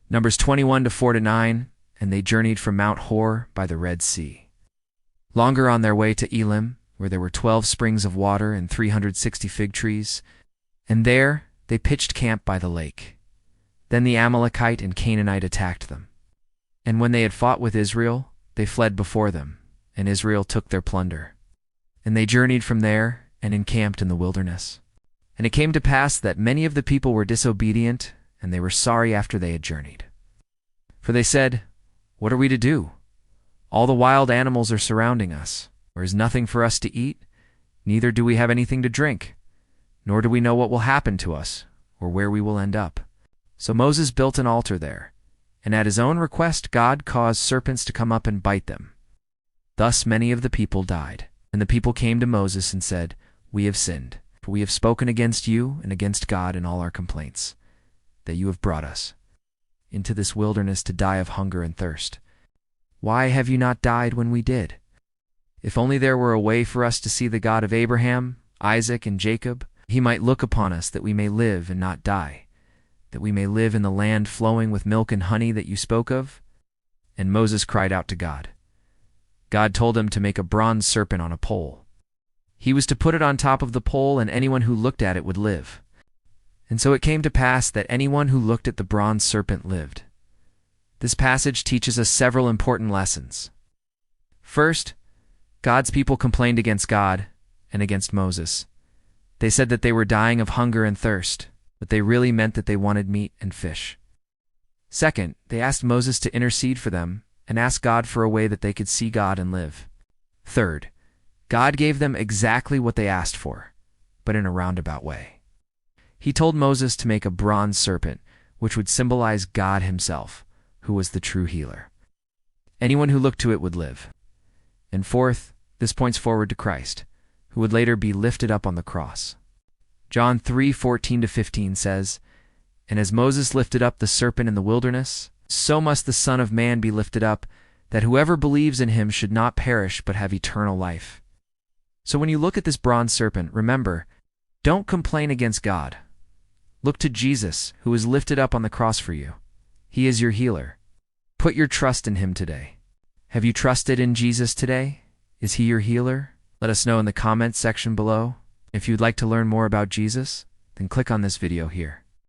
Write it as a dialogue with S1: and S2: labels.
S1: Numbers 21 to 4-9, and they journeyed from Mount Hor by the Red Sea. Longer on their way to Elim, where there were 12 springs of water and 360 fig trees, and there they pitched camp by the lake. Then the Amalekite and Canaanite attacked them. And when they had fought with Israel, they fled before them, and Israel took their plunder. And they journeyed from there and encamped in the wilderness. And it came to pass that many of the people were disobedient, and they were sorry after they had journeyed. For they said, "What are we to do? All the wild animals are surrounding us. There is nothing for us to eat, neither do we have anything to drink, nor do we know what will happen to us, or where we will end up." So Moses built an altar there, and at his own request God caused serpents to come up and bite them. Thus many of the people died. And the people came to Moses and said, "We have sinned, for we have spoken against you and against God in all our complaints, that you have brought us into this wilderness to die of hunger and thirst. Why have you not died when we did? If only there were a way for us to see the God of Abraham, Isaac, and Jacob, he might look upon us that we may live and not die, that we may live in the land flowing with milk and honey that you spoke of." And Moses cried out to God. God told him to make a bronze serpent on a pole. He was to put it on top of the pole, and anyone who looked at it would live. And so it came to pass that anyone who looked at the bronze serpent lived. This passage teaches us several important lessons. First, God's people complained against God and against Moses. They said that they were dying of hunger and thirst, but they really meant that they wanted meat and fish. Second, they asked Moses to intercede for them and asked God for a way that they could see God and live. Third, God gave them exactly what they asked for, but in a roundabout way. He told Moses to make a bronze serpent, which would symbolize God himself, who was the true healer. Anyone who looked to it would live. And fourth, this points forward to Christ, who would later be lifted up on the cross. John 3:14-15 says, "And as Moses lifted up the serpent in the wilderness, so must the Son of Man be lifted up, that whoever believes in him should not perish but have eternal life." So when you look at this bronze serpent, remember, don't complain against God. Look to Jesus, who was lifted up on the cross for you. He is your healer. Put your trust in him today. Have you trusted in Jesus today? Is he your healer? Let us know in the comments section below. If you'd like to learn more about Jesus, then click on this video here.